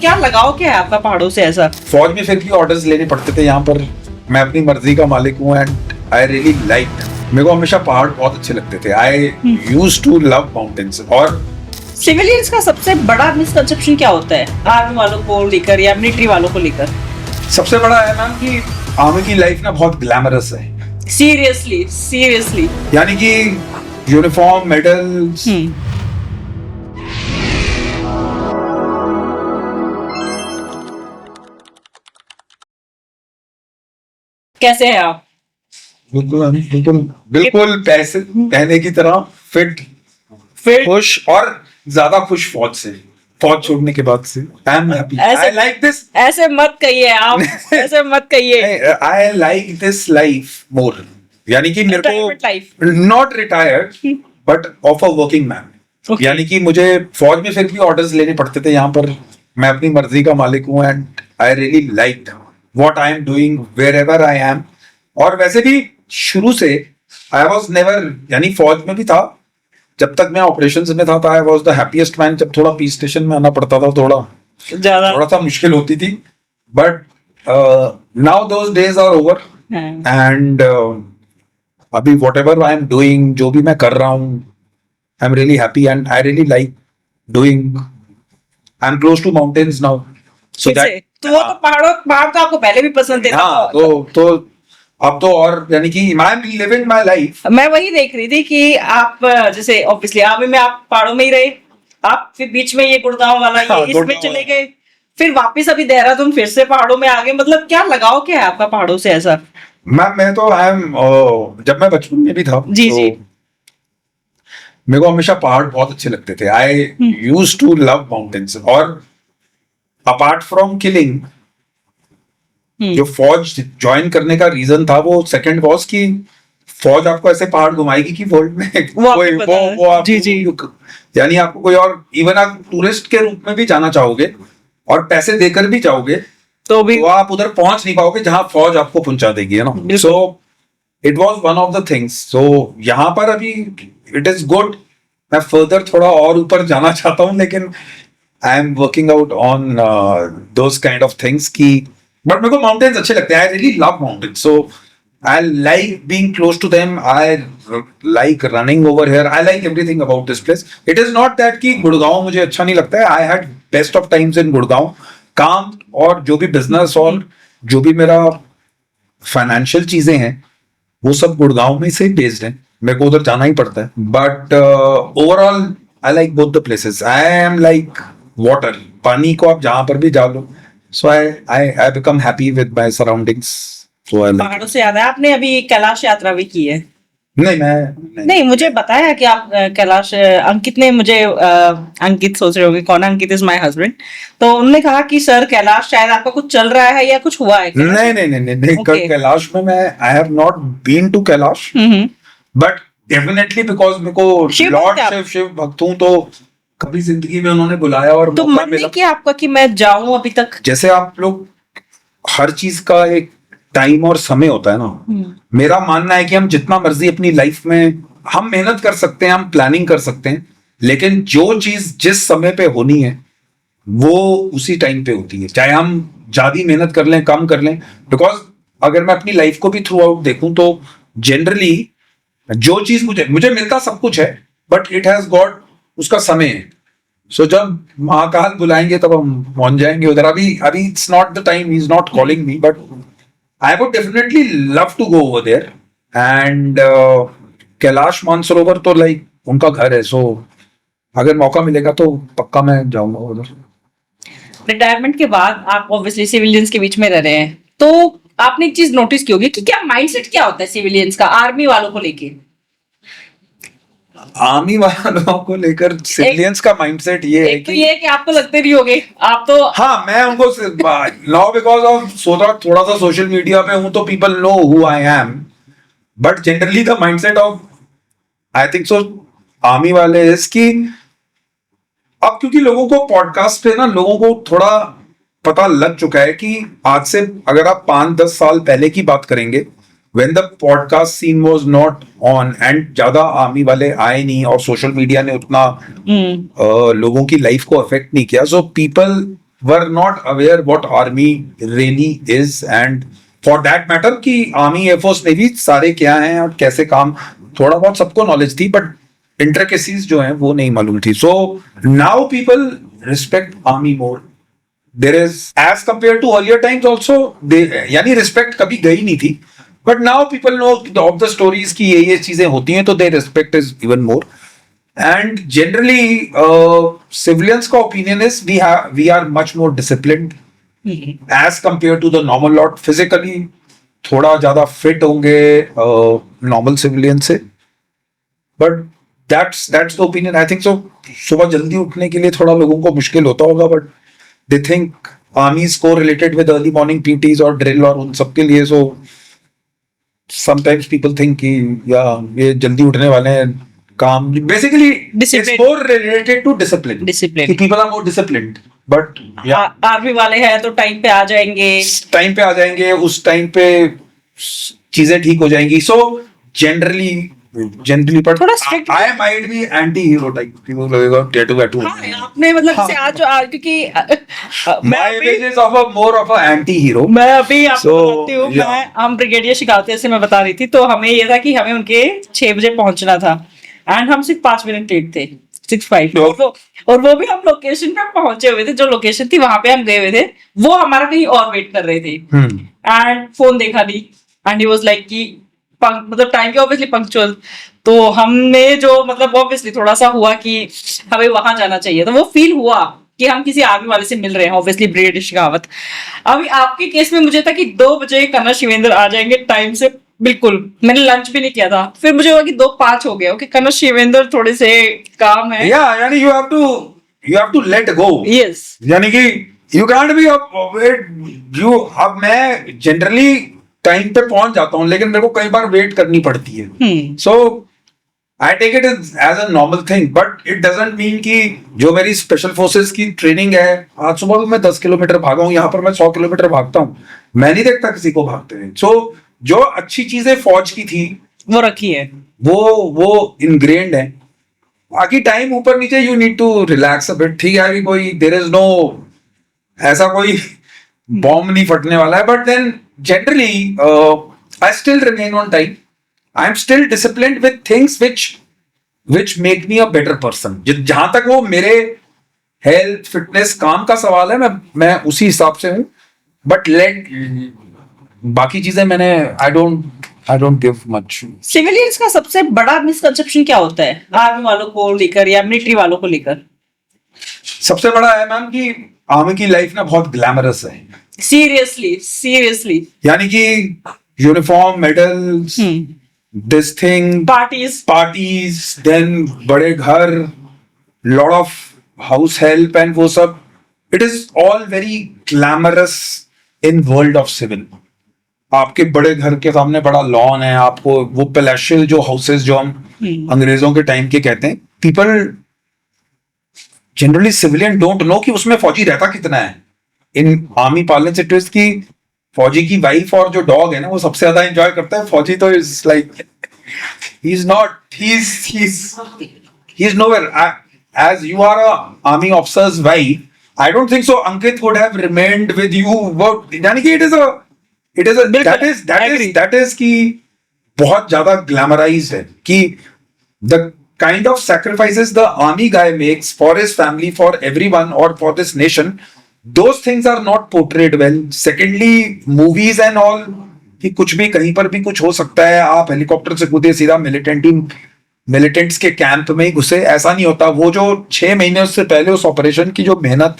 क्या लगाव क्या है आपका पहाड़ों से ऐसा? फौज में फिर भी ऑर्डर्स लेने पड़ते थे, यहाँ पर मैं अपनी मर्जी का मालिक हूँ एंड आई रियली लाइक। मेरे को हमेशा पहाड़ बहुत अच्छे लगते थे। I used to love mountains. और सिविलियंस का सबसे बड़ा मिसकंसेप्शन क्या होता है आर्मी वालों को लेकर या मिलिट्री वालों को लेकर? सबसे बड़ा है मैम कि आर्मी की लाइफ ना बहुत ग्लैमरस है। सीरियसली यानी कि यूनिफॉर्म, मेडल्स, कैसे हैं आप? बिल्कुल पैसे कहने की तरह फिट, खुश और ज्यादा खुश फौज से, फौज छोड़ने के बाद से। I am happy, I like this. ऐसे मत कहिए आप, ऐसे मत कहिए। I like this life more. यानी कि मेरे को not retired but of a working man. यानी कि मुझे फौज में फिर भी ऑर्डर्स लेने पड़ते थे, यहाँ पर मैं अपनी मर्जी का मालिक हूँ and I really like what I am doing wherever I am. और वैसे भी शुरू से आई वॉज नेवर, यानी फौज में भी था जब तक मैं ऑपरेशंस में था, I was the happiest man. जब थोड़ा पीस स्टेशन में आना पड़ता था, थोड़ा सा मुश्किल होती थी, but now those days are over and अभी whatever I am doing, जो भी मैं कर रहा हूँ, I am really happy and I really like doing. I am close to mountains now, so that तो वो तो पहाड़ तो आपको पहले भी पसंद थे। हाँ, तो अब तो और, यानी कि I am living my life. मैं वही देख रही थी कि आप जैसे ऑब्वियसली आर्मी में आप पहाड़ों में ही रहे, आप फिर बीच में ये गुड़गांव वाला ये इसमें चले गए, फिर वापस अभी देहरादून फिर से पहाड़ों में आ गए। मतलब क्या लगाव क्या है आपका पहाड़ों से ऐसा? मैं तो जब मैं बचपन में भी था जी जी, मेरे को हमेशा पहाड़ बहुत अच्छे लगते थे। I used to love mountains. और अपार्ट फ्रॉम किलिंग, जो फौज ज्वाइन करने का रीजन था वो सेकंड वाज कि फौज आपको ऐसे पहाड़ घुमाएगी कि वर्ल्ड में वो आप, जी जी, यानी आपको कोई और, इवन आप टूरिस्ट के रूप में भी जाना चाहोगे और पैसे देकर भी जाओगे तो आप उधर पहुंच नहीं पाओगे जहां फौज आपको पहुंचा देगी, है ना। So it was one of the things. So यहाँ पर अभी इट इज गुड। मैं फर्दर थोड़ा और ऊपर जाना चाहता हूँ, लेकिन I am working out on those kind of things की। बट मेरे को माउंटेन्स अच्छे लगते हैं। I really love mountains, so I like being close to them. I like running over here. I like everything about this place. It is not that कि गुड़गांव मुझे अच्छा नहीं लगता है। I had best of times in Gurgaon. काम और जो भी बिजनेस और जो भी मेरा फाइनेंशियल चीजें हैं वो सब गुड़गांव में से बेस्ड है। मेरे को उधर जाना ही पड़ता है। But overall I like both the places. I am like water, पानी को आप जहां पर भी डालो, so I become happy with my surroundings, so I like पहाड़ों से याद है, आपने अभी कैलाश यात्रा भी की है? नहीं, मुझे बताया कि आप कैलाश, अंकित ने मुझे, अंकित सोच रहे होंगे कौन? अंकित इज माय हस्बैंड। तो उन्होंने कहा कि सर कैलाश शायद आपका कुछ चल रहा है या कुछ हुआ है। नहीं, Okay. कैलाश में मैं I have not been to Kailash, but definitely because मेरे को लॉर्ड शिव भक्त हूँ, तो कभी जिंदगी में उन्होंने बुलाया और तो मन नहीं किया आपका कि मैं जाऊं अभी तक? जैसे आप लोग, हर चीज का एक टाइम और समय होता है ना। मेरा मानना है कि हम जितना मर्जी अपनी लाइफ में हम मेहनत कर सकते हैं, हम प्लानिंग कर सकते हैं, लेकिन जो चीज जिस समय पे होनी है वो उसी टाइम पे होती है, चाहे हम ज्यादा मेहनत कर लें, कम कर लें। बिकॉज अगर मैं अपनी लाइफ को भी थ्रू आउट देखूं तो जनरली जो चीज मुझे मिलता सब कुछ है, बट इट हैज गॉट उसका समय है। सो जब महाकाल बुलाएंगे तब हम पहुंच जाएंगे उधर। अभी it's not the time, he is not calling me, but I would definitely love to go over there. And Kailash Mansarovar तो लाइक उनका घर है, सो अगर मौका मिलेगा तो पक्का मैं जाऊंगा उधर। रिटायरमेंट के बाद आप ऑब्वियसली सिविलियंस के बीच में रह रहे हैं, तो आपने एक चीज नोटिस की होगी कि क्या माइंडसेट क्या होता है सिविलियंस का आर्मी वालों को लेके? आर्मी वालों को लेकर सिविलियंस का माइंडसेट ये है कि ये कि आप तो लगते नहीं होगे, आप तो। हाँ, मैं उनको नाउ बिकॉज ऑफ थोड़ा सा सोशल मीडिया पे हूं तो people know who I am, but generally the mindset of I think so army वाले इज कि अब क्योंकि लोगों को पॉडकास्ट पे ना, लोगों को थोड़ा पता लग चुका है कि आज से अगर आप 5-10 साल पहले की बात करेंगे, when the podcast scene was not on and ज्यादा आर्मी वाले आए नहीं और सोशल मीडिया ने उतना लोगों की लाइफ को अफेक्ट नहीं किया, so people were not aware what army really is, and for that matter कि आर्मी एयरफोर्स नेवी सारे क्या हैं और कैसे काम, थोड़ा बहुत सबको नॉलेज थी बट इंटरकेसीज जो हैं वो नहीं मालूम थी. So now people respect army more. There is as compare to earlier times also, यानी रिस्पेक्ट कभी गई नहीं थी, but now people know of the stories की ये चीजें होती हैं, तो they respect is even more. And generally, civilians' का opinion is we are much more disciplined as compared to the normal lot. Physically, थोड़ा ज़्यादा fit होंगे normal civilian से. But that's the opinion. I think so. सुबह जल्दी उठने के लिए थोड़ा लोगों को मुश्किल होता होगा, but they think armies correlated with early morning PTs और drill और उन सब के लिए. So sometimes people think कि ये जल्दी उठने वाले हैं, काम. Basically, it's more related to discipline. Discipline. People are more disciplined. But army वाले हैं तो टाइम पे आ जाएंगे. उस टाइम पे चीजें ठीक हो जाएंगी. So generally, but थोड़ा strict. I might be anti-hero type. People लगेगा tattoo. हाँ, आपने मतलब से आज क्योंकि my image is more of a anti-hero. मैं अभी आपको बताती हूँ. हम ब्रिगेडियर शिकावत से मैं बता रही थी, तो हमें ये था कि हमें उनके 6 बजे पहुंचना था एंड हम सिर्फ 5 मिनट लेट थे. 6:05 और वो भी हम लोकेशन पे पहुंचे हुए थे. जो लोकेशन थी वहां पे हम गए हुए थे, वो हमारा कहीं और वेट कर रहे थे एंड फोन देखा नहीं एंड ही वाज लाइक कि मतलब टाइम के ऑब्वियसली पंक्चुअल. तो हमने जो मतलब ऑब्वियसली थोड़ा सा हुआ कि हमें वहां जाना चाहिए, तो वो फील हुआ कि हम किसी आर्मी वाले से मिल रहे हैं, ऑब्वियसली ब्रिगेडियर शिकावत. अभी आपके केस में मुझे था कि 2 बजे कर्नल शिवेंद्र आ जाएंगे टाइम से. बिल्कुल, मैंने लंच भी नहीं किया था. फिर मुझे हुआ कि 2:05 हो गया. ओके, कर्नल शिवेंद्र थोड़े से काम है. यानी you have to let go. Yes. यानी कि you can't be अब मैं जनरली टाइम पे पहुंच जाता हूँ, लेकिन मेरे को कई बार वेट करनी पड़ती है. So I take it as a normal thing, but it doesn't mean कि जो मेरी स्पेशल फोर्सेस की ट्रेनिंग है, आज सुबह भी मैं 10 किलोमीटर भागा हूँ, यहाँ पर मैं 100 किलोमीटर भागता हूँ, मैं नहीं देखता किसी को भागते हैं. So जो अच्छी चीजें फौज की थी वो रखी है, वो इनग्रेन्ड है. बाकी टाइम ऊपर नीचे you need to relax a bit. ठीक है कि कोई देयर इज नो ऐसा कोई बॉम्ब नहीं फटने वाला है, but then generally I still remain on time. I am still disciplined with things which make me a better person. जहां तक वो मेरे हेल्थ फिटनेस काम का सवाल है, मैं उसी हिसाब से हूँ. बट बाकी चीजें मैंने I don't give much. Civilians का सबसे बड़ा मिसकंसेप्शन क्या होता है आर्मी वालों को लेकर या मिलिट्री वालों को लेकर? सबसे बड़ा है मैम कि आर्मी की लाइफ ना बहुत ग्लैमरस है. सीरियसली यानी कि uniform, medals, this thing, parties, then बड़े घर, lot of house help and वो सब. It is all very glamorous in world of civil. आपके बड़े घर के सामने बड़ा लॉन है, आपको वो पैलेशियल जो हाउसेस जो हम अंग्रेजों के टाइम के कहते हैं. People generally civilian don't know कि उसमें फौजी रहता कितना है. इन आर्मी पार्लेंस इट इज की फौजी की वाइफ और जो डॉग है ना, वो सबसे ज्यादा एंजॉय करता है. फौजी तो is like he is not, he is nowhere. As you are a army officer's wife, I don't think so Ankit would have remained with you. यानी कि that is कि बहुत ज्यादा ग्लैमराइज्ड है कि the kind of sacrifices the army guy makes for his family, for everyone or for this nation, those things are not portrayed well. Secondly, movies and all कि कुछ भी कहीं पर भी कुछ हो सकता है. आप हेलीकॉप्टर से कूदे सीधा मिलिटेंट्स के कैंप में ही घुसे, ऐसा नहीं होता. वो जो 6 महीने उससे पहले उस ऑपरेशन की जो मेहनत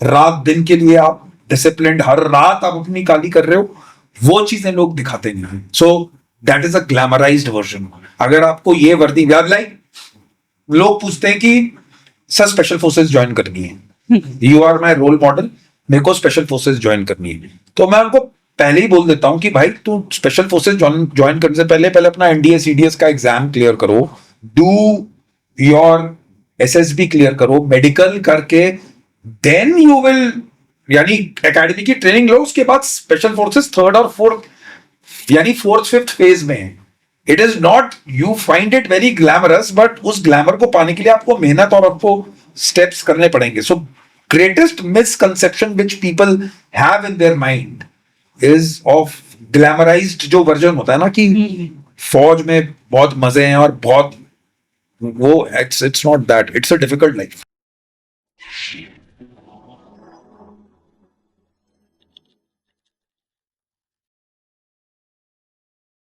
रात दिन के लिए आप डिसिप्लिन्ड, हर रात आप अपनी काली कर रहे हो, वो चीजें लोग दिखाते नहीं. So that is a glamorised version. अगर आपको ये वर्दी याद, लाइक लोग पूछते हैं कि सर स्पेशल फोर्सेस ज्वाइन करनी है, you are my role model, मेरे को स्पेशल फोर्सेस ज्वाइन करनी है. तो मैं उनको पहले ही बोल देता हूँ कि भाई तू स्पेशल फोर्सेस ज्वाइन करने से पहले अपना एनडीए सीडीएस का एग्जाम क्लियर करो, डू योर एसएसबी क्लियर करो, मेडिकल करके देन यू विल, यानी एकेडमी की ट्रेनिंग लो. उसके बाद स्पेशल फोर्सेस 3rd और 4th यानी 4th 5th फेज में. It is not, you find it very glamorous, but उस ग्लैमर को पाने के लिए आपको मेहनत और आपको स्टेप्स करने पड़ेंगे. सो greatest misconception which people have in their mind is of glamorized जो वर्जन होता है ना कि फौज में बहुत मजे हैं और बहुत वो it's not that, it's a difficult life.